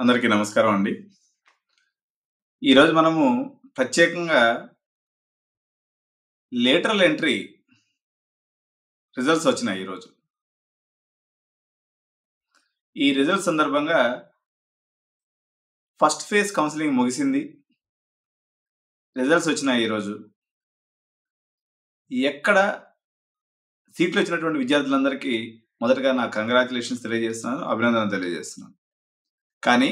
అందరికీ నమస్కారం అండి. ఈరోజు మనము ప్రత్యేకంగా లేటరల్ ఎంట్రీ రిజల్ట్స్ వచ్చినాయి ఈరోజు. ఈ రిజల్ట్స్ సందర్భంగా ఫస్ట్ ఫేజ్ కౌన్సిలింగ్ ముగిసింది. రిజల్ట్స్ వచ్చినాయి ఈరోజు. ఎక్కడ సీట్లు వచ్చినటువంటి విద్యార్థులందరికీ మొదటగా నా కంగ్రాచులేషన్స్ తెలియజేస్తున్నాను, అభినందనలు తెలియజేస్తున్నాను. కానీ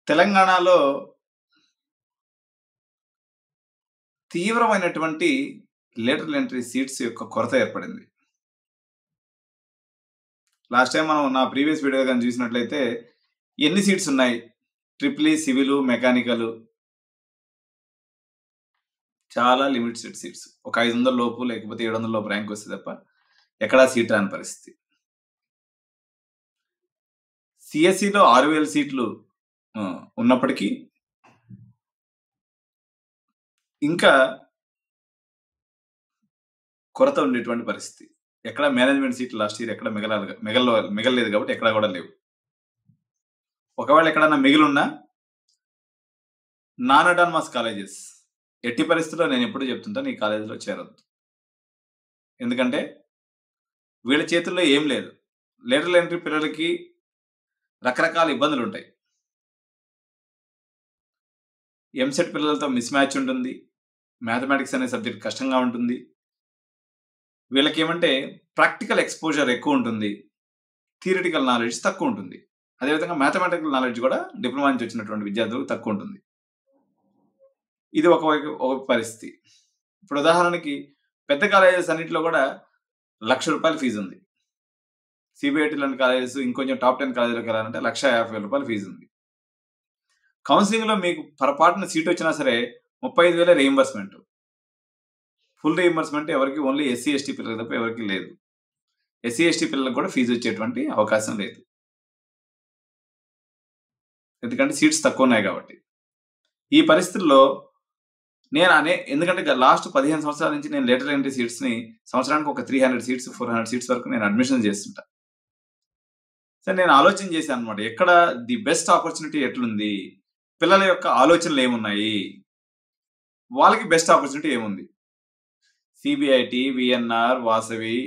తెలంగాణలో తీవ్రమైనటువంటి లేటరల్ ఎంట్రీ సీట్స్ యొక్క కొరత ఏర్పడింది. లాస్ట్ టైం మనం నా ప్రీవియస్ వీడియో కానీ చూసినట్లయితే ఎన్ని సీట్స్ ఉన్నాయి, ట్రిపుల్ సివిల్, మెకానికల్, చాలా లిమిటెడ్ సీట్స్. ఒక 500 లోపు లేకపోతే 700 లోపు ర్యాంక్ వస్తే తప్ప ఎక్కడా సీట్ రాని పరిస్థితి. సిఎస్సిలో 6000 సీట్లు ఉన్నప్పటికీ ఇంకా కొరత ఉండేటువంటి పరిస్థితి. ఎక్కడ మేనేజ్మెంట్ సీట్లు లాస్ట్ ఇయర్ ఎక్కడ మిగలలేదు కాబట్టి ఎక్కడ కూడా లేవు. ఒకవేళ ఎక్కడన్నా మిగిలిన్నా నాన్ అటానమస్ కాలేజెస్ ఎట్టి పరిస్థితుల్లో నేను ఎప్పుడు చెప్తుంటాను, ఈ కాలేజీలో చేరొద్దు. ఎందుకంటే వీళ్ళ చేతుల్లో ఏం లేదు. లేటరల్ ఎంట్రీ పిల్లలకి రకరకాల ఇబ్బందులు ఉంటాయి. ఎంసెట్ పిల్లలతో మిస్ మ్యాచ్ ఉంటుంది. మ్యాథమెటిక్స్ అనే సబ్జెక్ట్ కష్టంగా ఉంటుంది. వీళ్ళకి ఏమంటే ప్రాక్టికల్ ఎక్స్పోజర్ ఎక్కువ ఉంటుంది, థియరిటికల్ నాలెడ్జ్ తక్కువ ఉంటుంది. అదేవిధంగా మ్యాథమెటికల్ నాలెడ్జ్ కూడా డిప్లొమా నుంచి వచ్చినటువంటి విద్యార్థులకు తక్కువ ఉంటుంది. ఇది ఒక పరిస్థితి. ఇప్పుడు ఉదాహరణకి పెద్ద కాలేజెస్ అన్నింటిలో కూడా ₹1,00,000 ఫీజు ఉంది. సిబిఐటి లాంటి కాలేజెస్ ఇంకొంచెం టాప్ 10 కాలేజీలకు వెళ్ళాలంటే ₹1,50,000 ఫీజు ఉంది. కౌన్సిలింగ్లో మీకు పొరపాటున సీట్ వచ్చినా సరే 35,000 రీయింబర్స్మెంట్. ఫుల్ రీయింబర్స్మెంట్ ఎవరికి, ఓన్లీ ఎస్సీ ఎస్టీ పిల్లలకు తప్ప ఎవరికి లేదు. ఎస్సీ ఎస్టీ పిల్లలకు కూడా ఫీజు వచ్చేటువంటి అవకాశం లేదు, ఎందుకంటే సీట్స్ తక్కువ ఉన్నాయి కాబట్టి. ఈ పరిస్థితుల్లో ఎందుకంటే లాస్ట్ 15 సంవత్సరాల నుంచి నేను లేటరల్ ఎంట్రీ సీట్స్ని సంవత్సరానికి ఒక 300 సీట్స్ 400 సీట్స్ వరకు నేను అడ్మిషన్ చేస్తుంటా. సరే, నేను ఆలోచన చేశాను అనమాట, ఎక్కడ ది బెస్ట్ ఆపర్చునిటీ ఎట్లుంది, పిల్లల యొక్క ఆలోచనలు ఏమున్నాయి, వాళ్ళకి బెస్ట్ ఆపర్చునిటీ ఏముంది. CBIT, VNR, Vasavi,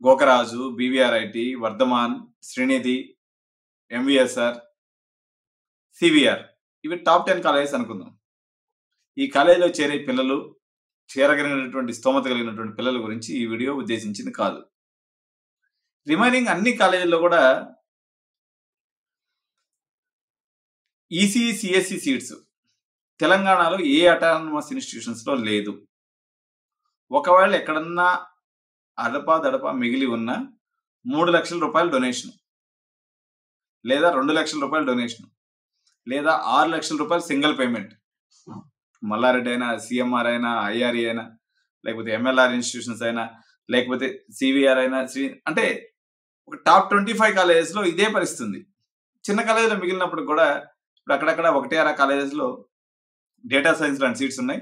Gokaraju, BVRIT, Vardhaman, Srinidhi, MVSR, CVR, ఇవి టాప్ 10 కాలేజెస్ అనుకుందాం. ఈ కాలేజీలో చేరే పిల్లలు, చేరగలిగినటువంటి స్తోమత కలిగినటువంటి పిల్లల గురించి ఈ వీడియో ఉద్దేశించింది కాదు. రిమైనింగ్ అన్ని కాలేజీల్లో కూడా ఈసీ, సిఎస్సి సీట్స్ తెలంగాణలో ఏ అటానమస్ ఇన్స్టిట్యూషన్స్లో లేదు. ఒకవేళ ఎక్కడన్నా అడపా మిగిలి ఉన్న ₹3,00,000 డొనేషన్, లేదా ₹2,00,000 డొనేషన్, లేదా ₹6,00,000 సింగిల్ పేమెంట్, మల్లారెడ్డి అయినా, సిఎంఆర్ అయినా, ఐఆర్ఈ అయినా, లేకపోతే ఎంఎల్ఆర్ ఇన్స్టిట్యూషన్స్ అయినా, లేకపోతే సివిఆర్ అయినా, అంటే ఒక టాప్ 25 కాలేజెస్లో ఇదే పరిస్థితి. చిన్న కాలేజీలో మిగిలినప్పుడు కూడా ఇప్పుడు అక్కడక్కడ 1-6 కాలేజెస్లో డేటా సైన్స్ లాంటి సీట్స్ ఉన్నాయి.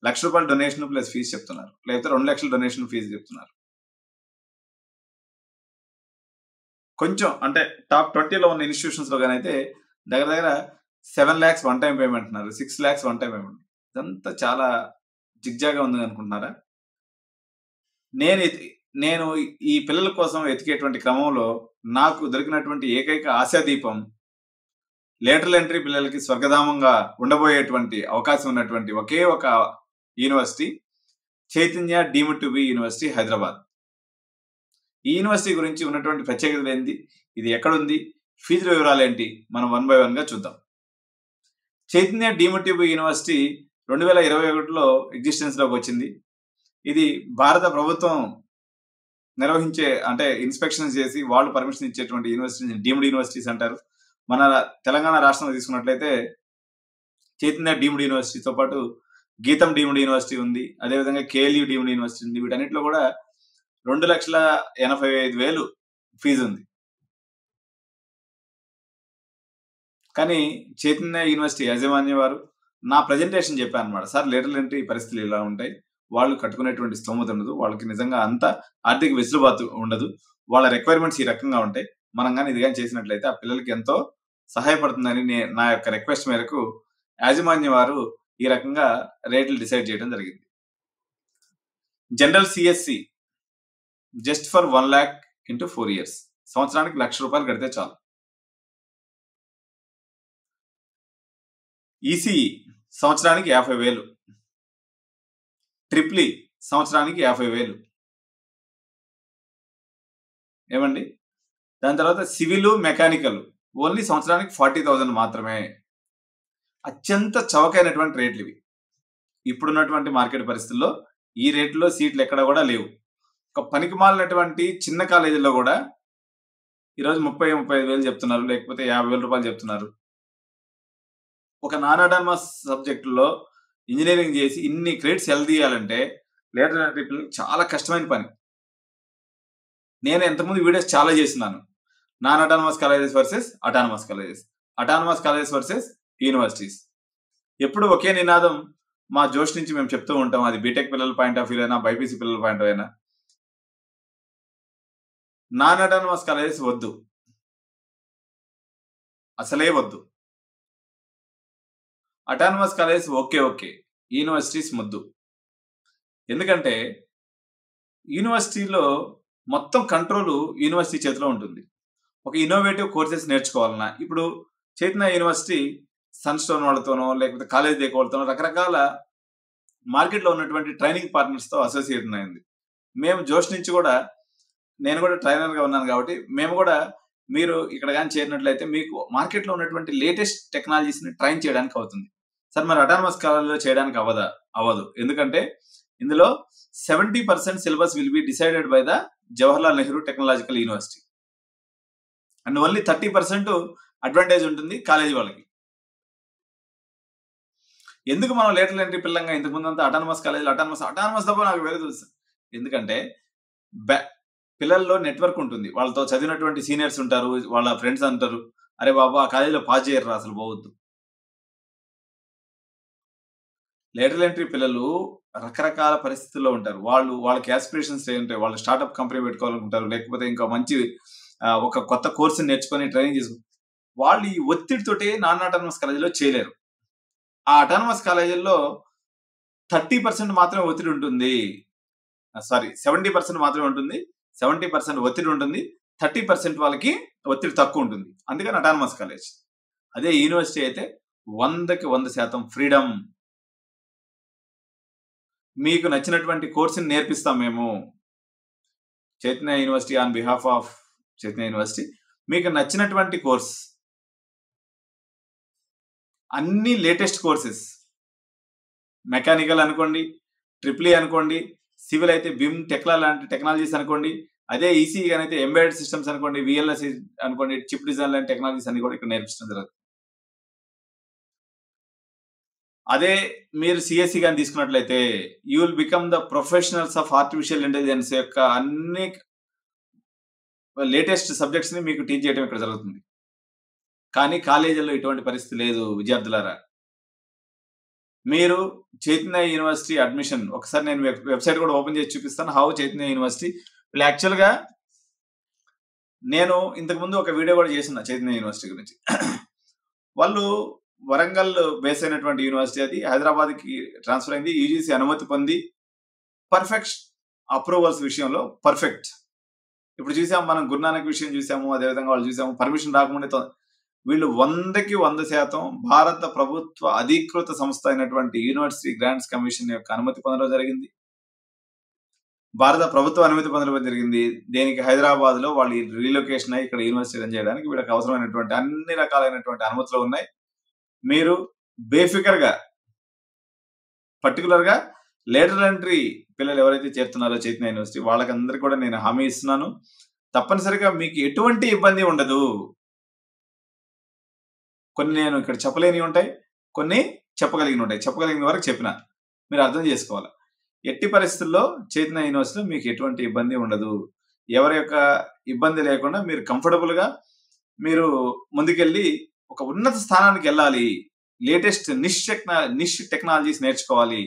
₹1,00,000 డొనేషన్ ప్లస్ ఫీజు చెప్తున్నారు, లేకపోతే ₹2,00,000 డొనేషన్ ఫీజు చెప్తున్నారు. కొంచెం అంటే టాప్ 20లో ఉన్న ఇన్స్టిట్యూషన్స్లో కానీ అయితే దగ్గర 7 lakhs వన్ టైం పేమెంట్ అంటున్నారు, 6 lakhs వన్ టైం పేమెంట్. ఇదంతా చాలా జిగ్జాగా ఉంది అనుకుంటున్నారా? నేను ఈ పిల్లల కోసం వెతికేటువంటి క్రమంలో నాకు దొరికినటువంటి ఏకైక ఆశాదీపం లేటరల్ ఎంట్రీ పిల్లలకి స్వర్గధామంగా ఉండబోయేటువంటి అవకాశం ఉన్నటువంటి ఒకే ఒక university, Chaitanya deemed to be university, Hyderabad. ఈ యూనివర్సిటీ గురించి ఉన్నటువంటి ప్రత్యేకత ఏంది, ఇది ఎక్కడుంది, ఫీజుల వివరాలు ఏంటి, మనం 1 by 1గా చూద్దాం. Chaitanya deemed to be university 2021లో ఎగ్జిస్టెన్స్లోకి వచ్చింది. ఇది భారత ప్రభుత్వం నిర్వహించే, అంటే ఇన్స్పెక్షన్స్ చేసి వాళ్ళు పర్మిషన్ ఇచ్చేటువంటి యూనివర్సిటీ డీమ్డ్ యూనివర్సిటీస్ అంటారు. మన తెలంగాణ రాష్ట్రంలో తీసుకున్నట్లయితే చైతన్య డీమ్డ్ యూనివర్సిటీతో పాటు గీతం డీమ్డ్ యూనివర్సిటీ ఉంది, అదేవిధంగా కేఎల్యూ డీమ్డ్ యూనివర్సిటీ ఉంది. వీటన్నిటిలో కూడా 2,85,000 ఫీజు ఉంది. కానీ చైతన్య యూనివర్సిటీ యాజమాన్య వారు నా ప్రజెంటేషన్ చెప్పాను అనమాట, సార్ లేటరల్ ఎంట్రీ పరిస్థితులు ఇలా ఉంటాయి, వాళ్ళు కట్టుకునేటువంటి స్తోమత ఉండదు, వాళ్ళకి నిజంగా అంత ఆర్థిక వెసులుబాటు ఉండదు, వాళ్ళ రిక్వైర్మెంట్స్ ఈ రకంగా ఉంటాయి, మనం కానీ ఇది కానీ చేసినట్లయితే ఆ పిల్లలకి ఎంతో సహాయపడుతుందని నా యొక్క రిక్వెస్ట్ మేరకు యాజమాన్యం వారు ఈ రకంగా రేట్లు డిసైడ్ చేయడం జరిగింది. General CSC just for 1 lakh into 4 years, సంవత్సరానికి ₹1,00,000 కడితే చాలు. ఈసీఈ సంవత్సరానికి 50,000, ట్రిప్లీ సంవత్సరానికి 50,000 ఏమండి. దాని తర్వాత సివిల్ మెకానికల్ ఓన్లీ సంవత్సరానికి 40,000 మాత్రమే. అత్యంత చవకైనటువంటి రేట్లు ఇవి. ఇప్పుడున్నటువంటి మార్కెట్ పరిస్థితుల్లో ఈ రేట్లో సీట్లు ఎక్కడ కూడా లేవు. ఒక పనికి మాలినటువంటి చిన్న కాలేజీల్లో కూడా ఈరోజు 30,000-35,000 చెప్తున్నారు, లేకపోతే ₹50,000 చెప్తున్నారు. ఒక నాన్ అటానమస్ సబ్జెక్టులో ఇంజనీరింగ్ చేసి ఇన్ని క్రెడిట్స్ తీయాలంటే లేటర్ ఎంట్రీ పిల్లలకి చాలా కష్టమైన పని. నేను ఎంతమంది వీడియోస్ చాలా చేస్తున్నాను. Non autonomous colleges versus autonomous colleges, autonomous colleges versus universities. ఎప్పుడు ఒకే నినాదం మా జోష్ నుంచి మేము చెప్తూ ఉంటాం. అది బీటెక్ పిల్లల పాయింట్ ఆఫ్ వ్యూ అయినా, బైపీసీ పిల్లల పాయింట్ ఆఫ్ వ్యూ అయినా, నాన్ అటానమస్ కాలేజెస్ వద్దు, అసలే వద్దు. అటానమస్ కాలేజెస్ ఓకే, యూనివర్సిటీస్ ముద్దు. ఎందుకంటే యూనివర్సిటీలో మొత్తం కంట్రోల్ యూనివర్సిటీ చేతిలో ఉంటుంది. ఒక ఇన్నోవేటివ్ కోర్సెస్ నేర్చుకోవాలన్నా ఇప్పుడు చైతన్య యూనివర్సిటీ సన్స్టోన్ వాళ్ళతోనో లేకపోతే కాలేజ్ దేక్ వాళ్ళతోనో రకరకాల మార్కెట్లో ఉన్నటువంటి ట్రైనింగ్ పార్ట్నర్స్తో అసోసియేట్ అయింది. మేము జోష్ నుంచి కూడా, నేను కూడా ట్రైనర్గా ఉన్నాను కాబట్టి, మేము కూడా మీరు ఇక్కడ కానీ చేరినట్లయితే మీకు మార్కెట్లో ఉన్నటువంటి లేటెస్ట్ టెక్నాలజీస్ని ట్రైన్ చేయడానికి అవుతుంది. సార్ మరి అటానమస్ కాలేజ్లో చేయడానికి అవ్వదు. ఎందుకంటే ఇందులో 70% syllabus will be decided by the Jawaharlal Nehru technological university and only 30% advantage ఉంటుంది కాలేజీ వాళ్ళకి. ఎందుకు మనం లేటర్ ఎంట్రీ పిల్లంగా ఇంతకుముందు అంతా అటానమస్ కాలేజీలో అటానమస్ తప్ప నాకు వేరే తెలుసు. ఎందుకంటే పిల్లల్లో నెట్వర్క్ ఉంటుంది, వాళ్ళతో చదివినటువంటి సీనియర్స్ ఉంటారు, వాళ్ళ ఫ్రెండ్స్ అంటారు, అరే బాబు ఆ కాలేజీలో పాస్ చేయరు, అసలు పోవద్దు. లేటర్ ఎంట్రీ పిల్లలు రకరకాల పరిస్థితుల్లో ఉంటారు. వాళ్ళకి ఆస్పిరేషన్స్ ఏంటంటే వాళ్ళు స్టార్ట్అప్ కంపెనీ పెట్టుకోవాలనుకుంటారు, లేకపోతే ఇంకా మంచి ఒక కొత్త కోర్సు నేర్చుకొని ట్రైనింగ్ చేసుకుంటారు. వాళ్ళు ఈ ఒత్తిడితోటి నాన్ అటానమస్ కాలేజీలో చేయలేరు. ఆ అటానమస్ కాలేజీల్లో 30% మాత్రమే ఒత్తిడి ఉంటుంది, 70% మాత్రమే ఉంటుంది. 70% ఒత్తిడి ఉంటుంది, 30% వాళ్ళకి ఒత్తిడి తక్కువ ఉంటుంది. అందుకని అటానమస్ కాలేజ్. అదే యూనివర్సిటీ అయితే 100కి 100% ఫ్రీడమ్. మీకు నచ్చినటువంటి కోర్సుని నేర్పిస్తాం మేము. Chaitanya university on behalf of Chaitanya university మీకు నచ్చినటువంటి కోర్స్, అన్ని లేటెస్ట్ కోర్సెస్, మెకానికల్ అనుకోండి, ట్రిపుల్ ఈ అనుకోండి, సివిల్ అయితే బిమ్ టెక్లా లాంటి టెక్నాలజీస్ అనుకోండి, అదే ఈసీ అయితే ఎంబెడెడ్ సిస్టమ్స్ అనుకోండి, విఎల్ఎస్ అనుకోండి, చిప్ డిజైన్ లాంటి టెక్నాలజీస్ అన్ని కూడా ఇక్కడ నేర్పించడం జరుగుతుంది. అదే మీరు సిఎస్సి కానీ తీసుకున్నట్లయితే you will become the professionals of artificial intelligence యొక్క అన్ని లేటెస్ట్ సబ్జెక్ట్స్ ని మీకు టీచ్ చేయడం ఇక్కడ జరుగుతుంది. కానీ కాలేజీల్లో ఇటువంటి పరిస్థితి లేదు విద్యార్థులారా. మీరు చైతన్య యూనివర్సిటీ అడ్మిషన్ ఒకసారి నేను వెబ్సైట్ కూడా ఓపెన్ చేసి చూపిస్తాను. How Chaitanya university. యాక్చువల్గా నేను ఇంతకుముందు ఒక వీడియో కూడా చేస్తున్నా చైతన్య యూనివర్సిటీ గురించి. వాళ్ళు వరంగల్ బేస్ అయినటువంటి యూనివర్సిటీ, అది హైదరాబాద్కి ట్రాన్స్ఫర్ అయింది. యూజీసీ అనుమతి పొంది పర్ఫెక్ట్ అప్రూవల్స్ విషయంలో పర్ఫెక్ట్. ఇప్పుడు చూసాము మనం గురునానక్ విషయం చూసాము, అదేవిధంగా వాళ్ళు చూసాము పర్మిషన్ రాకముందే వీళ్ళు 100కి 100% భారత ప్రభుత్వ అధీకృత సంస్థ అయినటువంటి యూనివర్సిటీ గ్రాంట్స్ కమిషన్ యొక్క అనుమతి పొందడం జరిగింది. భారత ప్రభుత్వ అనుమతి పొందడం జరిగింది. దేనికి హైదరాబాద్ లో వాళ్ళు రీలొకేషన్ అయ్యి ఇక్కడ యూనివర్సిటీ రన్ చేయడానికి వీళ్ళకి అవసరమైనటువంటి అన్ని రకాలైనటువంటి అనుమతులు ఉన్నాయి. మీరు బేఫికర్ గా పర్టికులర్ గా లేటర్ ఎంట్రీ పిల్లలు ఎవరైతే చేరుతున్నారో చైతన్య యూనివర్సిటీ వాళ్ళకందరికీ కూడా నేను హామీ ఇస్తున్నాను, తప్పనిసరిగా మీకు ఎటువంటి ఇబ్బంది ఉండదు. కొన్ని నేను ఇక్కడ చెప్పలేని ఉంటాయి, కొన్ని చెప్పగలిగిన ఉంటాయి. చెప్పగలిగిన వరకు చెప్పిన మీరు అర్థం చేసుకోవాలి. ఎట్టి పరిస్థితుల్లో చైతన్య యూనివర్సిటీలో మీకు ఎటువంటి ఇబ్బంది ఉండదు. ఎవరి యొక్క ఇబ్బంది లేకుండా మీరు కంఫర్టబుల్ గా మీరు ముందుకెళ్ళి ఒక ఉన్నత స్థానానికి వెళ్ళాలి. లేటెస్ట్ నిష్ టెక్నాలజీస్ నేర్చుకోవాలి.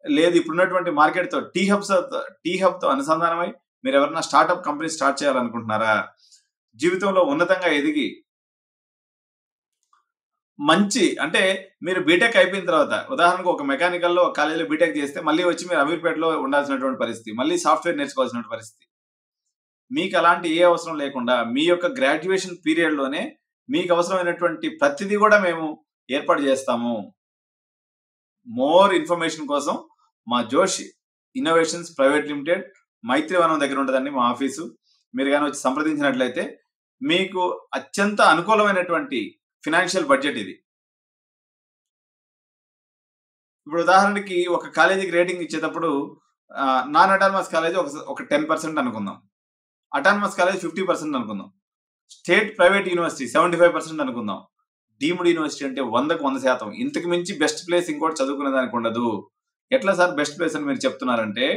లేదు ఇప్పుడున్నటువంటి మార్కెట్ తో టీ హబ్ తో అనుసంధానమై మీరు ఎవరైనా స్టార్ట్అప్ కంపెనీ స్టార్ట్ చేయాలనుకుంటున్నారా, జీవితంలో ఉన్నతంగా ఎదిగి మంచి అంటే మీరు బీటెక్ అయిపోయిన తర్వాత ఉదాహరణకు ఒక మెకానికల్లో ఒక కాలేజీలో బీటెక్ చేస్తే మళ్ళీ వచ్చి మీరు అమీర్పేటలో ఉండాల్సినటువంటి పరిస్థితి, మళ్ళీ సాఫ్ట్వేర్ నేర్చుకోవాల్సిన పరిస్థితి. మీకు అలాంటి ఏ అవసరం లేకుండా మీ యొక్క గ్రాడ్యుయేషన్ పీరియడ్లోనే మీకు అవసరమైనటువంటి ప్రతిదీ కూడా మేము ఏర్పాటు చేస్తాము. మోర్ ఇన్ఫర్మేషన్ కోసం మా జోష్ ఇన్నోవేషన్స్ ప్రైవేట్ లిమిటెడ్ మైత్రివనం దగ్గర ఉంటుందండి మా ఆఫీసు. మీరు కానీ వచ్చి సంప్రదించినట్లయితే మీకు అత్యంత అనుకూలమైనటువంటి ఫినాన్షియల్ బడ్జెట్ ఇది. ఇప్పుడు ఉదాహరణకి ఒక కాలేజీకి రేటింగ్ ఇచ్చేటప్పుడు నాన్ అటానమస్ కాలేజ్ ఒక 10% అనుకుందాం, అటానమస్ కాలేజ్ 50% అనుకుందాం, స్టేట్ ప్రైవేట్ యూనివర్సిటీ 75% అనుకుందాం, డీమ్డ్ యూనివర్సిటీ అంటే 100% ఇంతకు మించి బెస్ట్ ప్లేస్ ఇంకోటి చదువుకునే దానికి ఉండదు. ఎట్లా సార్ బెస్ట్ ప్లేస్ అని మీరు చెప్తున్నారంటే,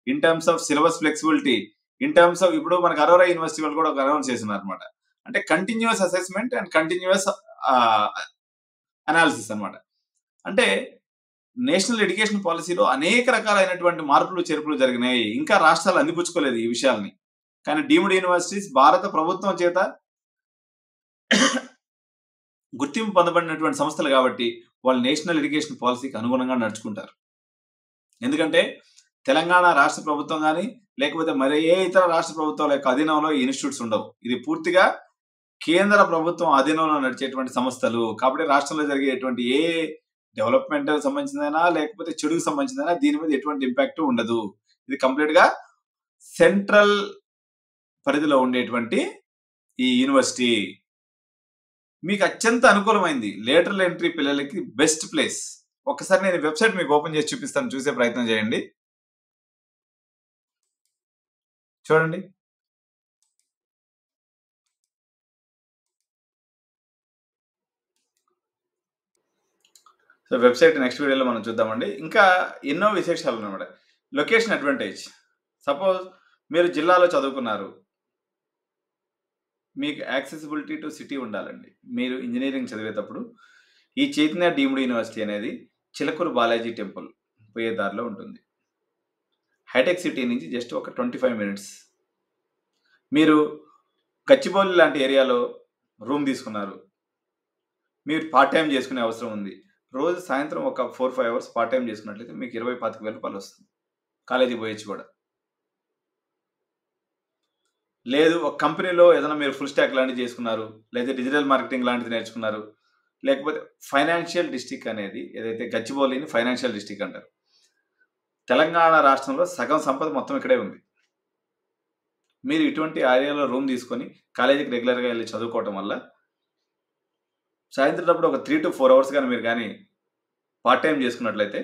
in terms of syllabus flexibility, in terms of ఇప్పుడు మనకు అరోరా యూనివర్సిటీ వాళ్ళు కూడా ఒక అనౌన్స్ చేస్తున్నారు అనమాట. అంటే continuous assessment and continuous analysis అనమాట. అంటే నేషనల్ ఎడ్యుకేషన్ పాలసీలో అనేక రకాలైనటువంటి మార్పులు చేర్పులు జరిగినాయి. ఇంకా రాష్ట్రాలు అందిపుచ్చుకోలేదు ఈ విషయాల్ని. కానీ డీమ్డ్ యూనివర్సిటీస్ భారత ప్రభుత్వం చేత గుర్తింపు పొందబడినటువంటి సంస్థలు కాబట్టి వాళ్ళు నేషనల్ ఎడ్యుకేషన్ పాలసీకి అనుగుణంగా నడుచుకుంటారు. ఎందుకంటే తెలంగాణ రాష్ట్ర ప్రభుత్వం కానీ లేకపోతే మరి ఏ ఇతర రాష్ట్ర ప్రభుత్వాల యొక్క అధీనంలో ఈ ఇన్స్టిట్యూట్స్ ఉండవు. ఇది పూర్తిగా కేంద్ర ప్రభుత్వం అధీనంలో నడిచేటువంటి సంస్థలు కాబట్టి రాష్ట్రంలో జరిగేటువంటి ఏ డెవలప్మెంట్ సంబంధించిందైనా లేకపోతే చెడుకు సంబంధించిందైనా దీని మీద ఎటువంటి ఇంపాక్ట్ ఉండదు. ఇది కంప్లీట్ గా సెంట్రల్ పరిధిలో ఉండేటువంటి ఈ యూనివర్సిటీ మీకు అత్యంత అనుకూలమైంది. లేటరల్ ఎంట్రీ పిల్లలకి బెస్ట్ ప్లేస్. ఒకసారి నేను వెబ్సైట్ మీకు ఓపెన్ చేసి చూపిస్తాను, చూసే ప్రయత్నం చేయండి. చూడండి. సో వెబ్సైట్ నెక్స్ట్ వీడియోలో మనం చూద్దామండి. ఇంకా ఎన్నో విశేషాలు అన్నమాట. Location advantage. సపోజ్ మీరు జిల్లాలో చదువుకున్నారు, మీకు యాక్సెసిబిలిటీ టు సిటీ ఉండాలండి. మీరు ఇంజనీరింగ్ చదివేటప్పుడు ఈ చైతన్య డీమ్డ్ యూనివర్సిటీ అనేది చిలకూరు బాలాజీ టెంపుల్ పోయే దారిలో ఉంటుంది. హైటెక్ సిటీ నుంచి జస్ట్ ఒక 25 మినిట్స్. మీరు గచ్చిబౌలి లాంటి ఏరియాలో రూమ్ తీసుకున్నారు, మీరు పార్ట్ టైం చేసుకునే అవసరం ఉంది. రోజు సాయంత్రం ఒక 4-5 అవర్స్ పార్ట్ టైం చేసుకున్నట్లయితే మీకు 20-25 రూపాయలు వస్తుంది. కాలేజీ పోయొచ్చు కూడా. లేదు ఒక కంపెనీలో ఏదైనా మీరు ఫుల్ స్టాక్ లాంటివి చేసుకున్నారు, లేదా డిజిటల్ మార్కెటింగ్ లాంటిది నేర్చుకున్నారు, లేకపోతే ఫైనాన్షియల్ డిస్ట్రిక్ట్ అనేది ఏదైతే గచ్చిబౌలిని ఫైనాన్షియల్ డిస్ట్రిక్ట్ అంటారు. తెలంగాణ రాష్ట్రంలో సగం సంపద మొత్తం ఇక్కడే ఉంది. మీరు ఇటువంటి ఏరియాలో రూమ్ తీసుకొని కాలేజీకి రెగ్యులర్గా వెళ్ళి చదువుకోవటం వల్ల సాయంత్రం ఒక 3 to 4 అవర్స్ కానీ మీరు కానీ పార్ట్ టైం చేసుకున్నట్లయితే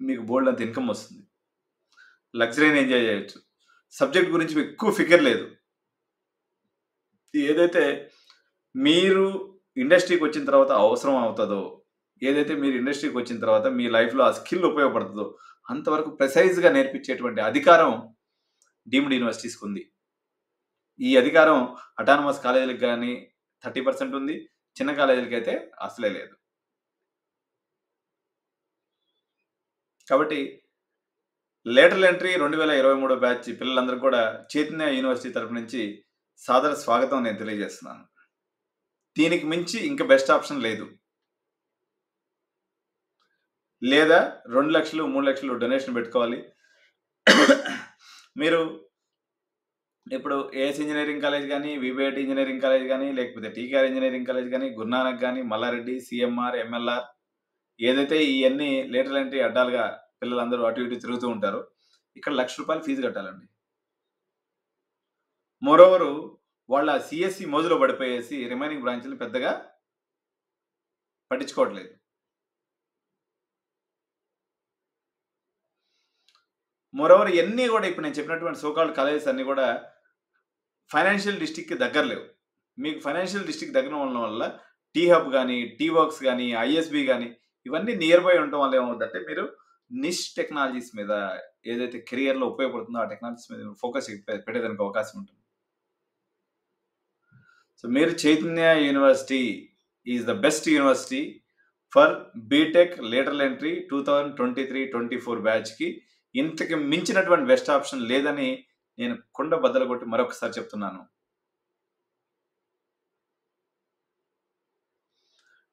మీకు బోల్డ్ అంత ఇన్కమ్ వస్తుంది. లగ్జరీని ఎంజాయ్ చేయొచ్చు. సబ్జెక్ట్ గురించి మీకు ఎక్కువ ఫికర్ లేదు. ఏదైతే మీరు ఇండస్ట్రీకి వచ్చిన తర్వాత అవసరం అవుతుందో, ఏదైతే మీరు ఇండస్ట్రీకి వచ్చిన తర్వాత మీ లైఫ్లో ఆ స్కిల్ ఉపయోగపడుతుందో అంతవరకు ప్రెసైజ్గా నేర్పించేటువంటి అధికారం డీమ్డ్ యూనివర్సిటీస్కి ఉంది. ఈ అధికారం అటానమస్ కాలేజీలకు కానీ 30% ఉంది, చిన్న కాలేజీలకి అయితే అసలే లేదు. కాబట్టి లేటరల్ ఎంట్రీ 2023 బ్యాచ్ పిల్లలందరూ కూడా చైతన్య యూనివర్సిటీ తరపు నుంచి సాదర స్వాగతం నేను తెలియజేస్తున్నాను. దీనికి మించి ఇంకా బెస్ట్ ఆప్షన్ లేదు. లేదా 2 లక్షలు 3 లక్షలు డొనేషన్ పెట్టుకోవాలి. మీరు ఇప్పుడు ఏఎస్ ఇంజనీరింగ్ కాలేజ్ కానీ, విబిఐటి ఇంజనీరింగ్ కాలేజ్ కానీ, లేకపోతే టీకేఆర్ ఇంజనీరింగ్ కాలేజ్ కానీ, గురునానక్ కానీ, మల్లారెడ్డి, సిఎంఆర్, ఎంఎల్ఆర్ ఏదైతే ఇవన్నీ లేటరల్ ఎంట్రీ అడ్డాలుగా పిల్లలందరూ అటు ఇటు తిరుగుతూ ఉంటారో ఇక్కడ ₹1,00,000 ఫీజు కట్టాలండి. మోరోవరు వాళ్ళ సిఎస్సి మోజులో పడిపోయేసి రిమైనింగ్ బ్రాంచ్లు పెద్దగా పట్టించుకోవట్లేదు. మోరోవర్ ఇవన్నీ కూడా ఇప్పుడు నేను చెప్పినటువంటి సోకాల్డ్ కాలేజెస్ అన్నీ కూడా ఫైనాన్షియల్ డిస్ట్రిక్ట్కి దగ్గర లేవు. మీకు ఫైనాన్షియల్ డిస్ట్రిక్ట్ దగ్గర ఉండడం వల్ల టీ హబ్ కానీ, టీ వర్క్స్ కానీ, ఐఎస్బి కానీ ఇవన్నీ నియర్ బై ఉండటం వల్ల ఏమవుతుందంటే మీరు నిష్ టెక్నాలజీస్ మీద ఏదైతే కెరియర్లో ఉపయోగపడుతుందో ఆ టెక్నాలజీస్ మీద ఫోకస్ పెట్టేదానికి అవకాశం ఉంటుంది. సో మీరు Chaitanya university is the best university for BTech lateral entry 2023-24 బ్యాచ్కి. ఇంతకు మించినటువంటి బెస్ట్ ఆప్షన్ లేదని నేను కుండ బద్దలు కొట్టి మరొకసారి చెప్తున్నాను.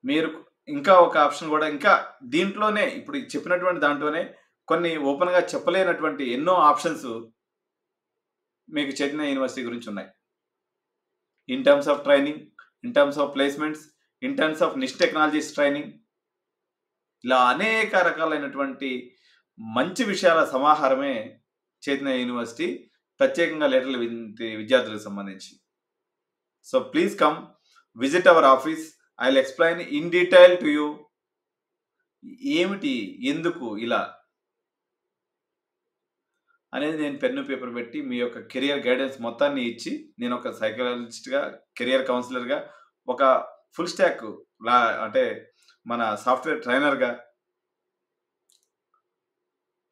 మీరు ఇంకా ఒక ఆప్షన్ కూడా ఇంకా దీంట్లోనే ఇప్పుడు చెప్పినటువంటి దాంట్లోనే కొన్ని ఓపెన్‌గా చెప్పలేనటువంటి ఎన్నో ఆప్షన్స్ మీకు చైతన్య యూనివర్సిటీ గురించి ఉన్నాయి. In terms of training, in terms of placements, in terms of niche technologies training, ఇలా అనేక రకాలైనటువంటి మంచి విషయాల సమాహారమే చైతన్య యూనివర్సిటీ. ప్రత్యేకంగా లేటరల్ విద్యార్థులకు సంబంధించి. So please come visit our office. I will explain in detail to you. ఏమిటి? ఎందుకు ఇలా? అనేది నేను పెన్ను, పేపర్ పెట్టి మీ యొక్క కెరియర్ గైడెన్స్ మొత్తాన్ని ఇచ్చి, నేను ఒక సైకాలజిస్ట్‌గా, కెరియర్ కౌన్సిలర్‌గా, ఒక ఫుల్ స్టాక్ లా అంటే మన సాఫ్ట్‌వేర్ ట్రైనర్‌గా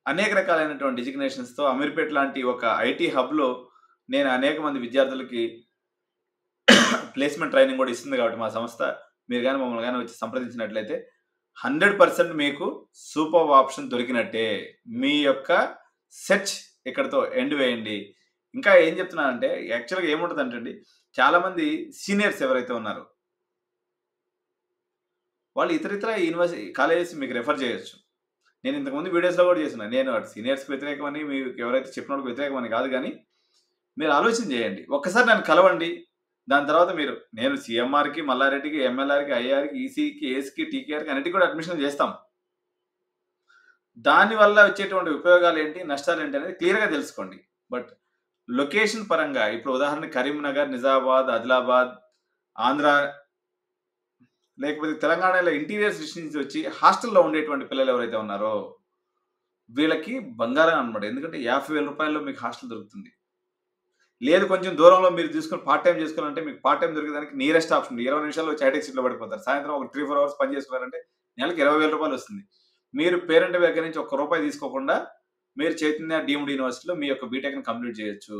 అనేక రకాలైనటువంటి డిజిగ్నేషన్స్‌తో అమీర్పేట్ లాంటి ఒక ఐటీ హబ్‌లో నేను అనేక మంది విద్యార్థులకి ప్లేస్‌మెంట్ ట్రైనింగ్ కూడా ఇస్తుంది కాబట్టి మా సంస్థ. మీరు గాని మమ్మల్ని గాని వచ్చి సంప్రదించినట్లయితే 100% మీకు సూపర్బ్ ఆప్షన్ దొరికినట్టే. మీ యొక్క సెర్చ్ ఇక్కడితో ఎండ్ వేయండి. ఇంకా ఏం చెప్తున్నానంటే యాక్చువల్‌గా ఏముంటదంటే అండి, చాలామంది సీనియర్స్ ఎవరైతే ఉన్నారో వాళ్ళు ఇతరితర కాలేజెస్ మీకు రిఫర్ చేయొచ్చు. నేను ఇంతకుముందు వీడియోస్‌లో కూడా చేస్తున్నా. నేను అటు సీనియర్స్‌కి వ్యతిరేకమని, మీకు ఎవరైతే చెప్పినోళ్ళకి వ్యతిరేకమని కాదు గానీ, మీరు ఆలోచన చేయండి. ఒక్కసారి నన్ను కలవండి. దాని తర్వాత నేను సీఎంఆర్‌కి, మల్లారెడ్డికి, ఎంఎల్ఆర్‌కి, ఐఆర్‌కి, ఈసీకి, ఏస్‌కి, టీకేఆర్‌కి అన్నిటికి కూడా అడ్మిషన్ చేస్తాం. దానివల్ల వచ్చేటువంటి ఉపయోగాలేంటి, నష్టాలేంటి అనేది క్లియర్‌గా తెలుసుకోండి. బట్ లొకేషన్ పరంగా ఇప్పుడు ఉదాహరణకి కరీంనగర్, నిజామాబాద్, ఆదిలాబాద్, ఆంధ్ర లేకపోతే తెలంగాణలో ఇంటీరియర్ సిటీస్ నుంచి వచ్చి హాస్టల్‌లో ఉండేటువంటి పిల్లలు ఎవరైతే ఉన్నారో వీళ్ళకి బంగారం అన్నమాట. ఎందుకంటే రూ. 50,000 మీకు హాస్టల్ దొరుకుతుంది. లేదు కొంచెం దూరంలో మీరు తీసుకొని పార్ట్ టైమ్ చేసుకోవాలంటే మీకు పార్ట్ టైమ్ దొరికేదానికి నియరెస్ట్ ఆప్షన్ 20 నిమిషాల్లో వచ్చి హైటెక్ సిటీలో పడిపోతారు. సాయంత్రం ఒక 3, 4 అవర్స్ పని చేసుకున్నారంటే నెలకి రూ. 20,000 వస్తుంది. మీరు పేరెంట్ దగ్గర నుంచి ఒక్క రూపాయి తీసుకోకుండా మీరు చైతన్య డీమ్డ్ యూనివర్సిటీలో మీ యొక్క బీటెక్‌ని కంప్లీట్ చేయొచ్చు.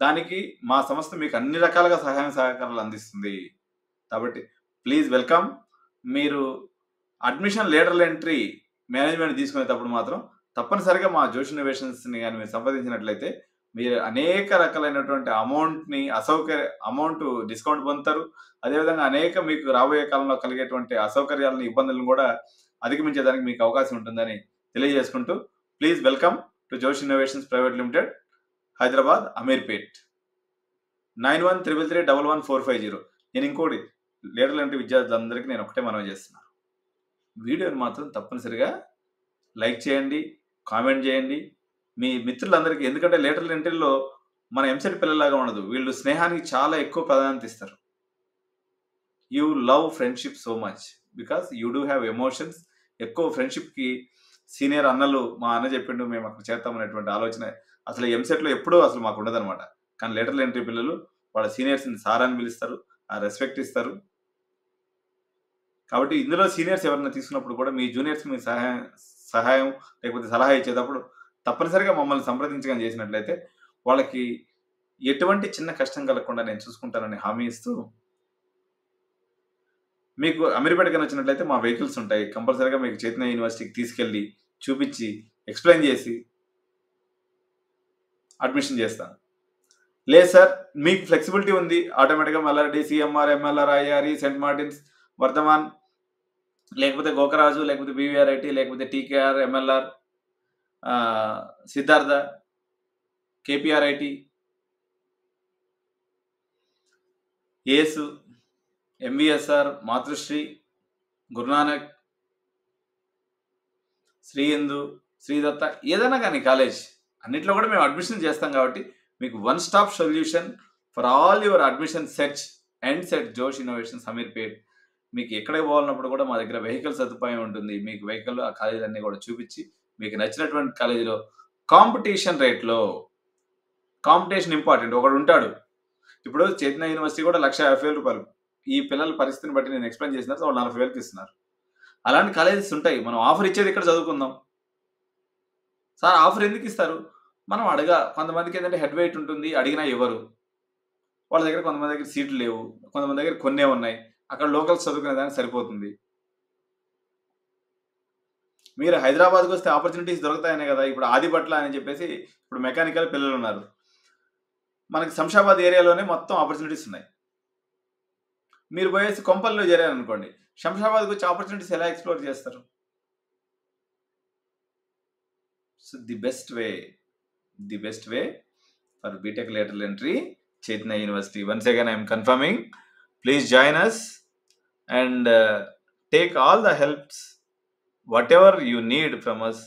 దానికి మా సంస్థ మీకు అన్ని రకాలుగా సహాయ సహకారాలు అందిస్తుంది. కాబట్టి ప్లీజ్ వెల్కమ్. మీరు అడ్మిషన్ లేటరల్ ఎంట్రీ మేనేజ్మెంట్ తీసుకునేటప్పుడు మాత్రం తప్పనిసరిగా మా జోష్ ఇన్నోవేషన్స్‌ని గాని మీరు సంప్రదించినట్లయితే మీరు అనేక రకాలైనటువంటి అమౌంట్ డిస్కౌంట్ పొందుతారు. అదేవిధంగా అనేక మీకు రాబోయే కాలంలో కలిగేటువంటి అసౌకర్యాలను, ఇబ్బందులను కూడా అధిగమించేదానికి మీకు అవకాశం ఉంటుందని తెలియజేసుకుంటూ ప్లీజ్ వెల్కమ్ టు జోష్ innovations private limited, Hyderabad, Ameerpet. 9133311450. నేను ఇంకోటి లేటరల్ ఎంట్రీ విద్యార్థులందరికీ నేను ఒకటే మనవి చేస్తున్నాను. వీడియోని మాత్రం తప్పనిసరిగా లైక్ చేయండి, కామెంట్ చేయండి. మీ మిత్రులందరికీ, ఎందుకంటే లేటరల్ ఎంట్రీలో మన ఎంసెట్ పిల్లల్లాగా ఉండదు. వీళ్ళు స్నేహానికి చాలా ఎక్కువ ప్రాధాన్యత ఇస్తారు. You love friendship so much because you do have emotions. ఎక్కువ ఫ్రెండ్‌షిప్‌కి సీనియర్ అన్నలు, మా అన్న చెప్పిండు మేము అక్కడ చేద్దాం అనేటువంటి ఆలోచన అసలు ఎంసెట్‌లో ఎప్పుడూ అసలు మాకు ఉండదనమాట. కానీ లేటరల్ ఎంట్రీ పిల్లలు వాళ్ళ సీనియర్స్‌ని సార్ అని పిలుస్తారు. ఆ రెస్పెక్ట్ ఇస్తారు. కాబట్టి ఇందులో సీనియర్స్ ఎవరైనా తీసుకున్నప్పుడు కూడా మీ జూనియర్స్ మీ సహాయం లేకపోతే సలహా ఇచ్చేటప్పుడు తప్పనిసరిగా మమ్మల్ని సంప్రదించగానే చేసినట్లయితే వాళ్ళకి ఎటువంటి చిన్న కష్టం కలగకుండా నేను చూసుకుంటానని హామీ ఇస్తూ, మీకు అమీర్పేట గాని వచ్చినట్లయితే మా వెహికల్స్ ఉంటాయి. కంపల్సరీగా మీకు చైతన్య యూనివర్సిటీకి తీసుకెళ్ళి, చూపించి, ఎక్స్‌ప్లెయిన్ చేసి అడ్మిషన్ చేస్తాను. లేదు సార్ మీకు ఫ్లెక్సిబిలిటీ ఉంది. ఆటోమేటిక్‌గా Malla Reddy, CMR, MLR, IRE, saint Martin's, Vardhaman, లేకపోతే గోకరాజు, లేకపోతే బీవీఆర్ఐటీ, లేకపోతే TKR, MLR, Siddhartha, KPRIT, ACE, MVSR, Matrusri, Guru Nanak, Sri Hindu, Sridatta, ఏదైనా కానీ కాలేజ్ అన్నిట్లో కూడా మేము అడ్మిషన్ చేస్తాం కాబట్టి మీకు one stop solution for all your admission search and set జోష్ ఇన్నోవేషన్స్ అమీర్పేట్. మీకు ఎక్కడికి పోవాలన్నప్పుడు కూడా మా దగ్గర వెహికల్ సదుపాయం ఉంటుంది. మీకు వెహికల్ ఆ కాలేజీలన్నీ కూడా చూపించి మీకు నచ్చినటువంటి కాలేజీలో కాంపిటీషన్ రేట్లో, కాంపిటీషన్ ఇంపార్టెంట్. ఒకడు ఉంటాడు ఇప్పుడు చైతన్య యూనివర్సిటీ కూడా రూ. 1,50,000. ఈ పిల్లల పరిస్థితిని బట్టి నేను ఎక్స్‌ప్లెయిన్ చేసిన తర్వాత వాళ్ళు 40,000కి ఇస్తున్నారు. అలాంటి కాలేజెస్ ఉంటాయి. మనం ఆఫర్ ఇచ్చేది ఇక్కడ చదువుకుందాం. సార్ ఆఫర్ ఎందుకు ఇస్తారు? మనం కొంతమందికి ఏంటంటే హెడ్ వెయిట్ ఉంటుంది. అడిగినా ఇవ్వరు. వాళ్ళ దగ్గర కొంతమంది దగ్గర సీట్లు లేవు. కొంతమంది దగ్గర కొన్నే ఉన్నాయి. అక్కడ లోకల్స్ చదువుకునే దానికి సరిపోతుంది. మీరు హైదరాబాద్‌కి వస్తే ఆపర్చునిటీస్ దొరుకుతాయనే కదా! ఇప్పుడు ఆదిబట్ల అని చెప్పేసి ఇప్పుడు మెకానికల్ పిల్లలు ఉన్నారు. మనకి శంషాబాద్ ఏరియాలోనే మొత్తం ఆపర్చునిటీస్ ఉన్నాయి. మీరు పోయేసి కొంపల్లో చేరారనుకోండి, శంషాబాద్‌కి వచ్చి ఆపర్చునిటీస్ ఎలా ఎక్స్‌ప్లోర్ చేస్తారు? So, the best way for BTech lateral entry, Chaitanya University. Once again, I am confirming. Please join us and take all the helps, whatever you need from us.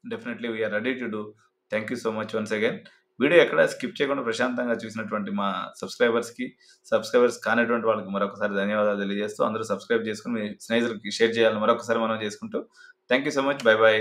Definitely, we are ready to do. Thank you so much once again. Video ఎక్కడ skip చేయకుండా ప్రశాంతంగా చూసినటువంటి మా subscribers కానటువంటి వాళ్ళకి మరొకసారి ధన్యవాదాలు తెలియజేస్తూ, అందరూ సబ్స్క్రైబ్ చేసుకుని మీ స్నేహితులకి షేర్ చేయాలని మరొకసారి మనం చేసుకుంటూ, thank you so much. By by.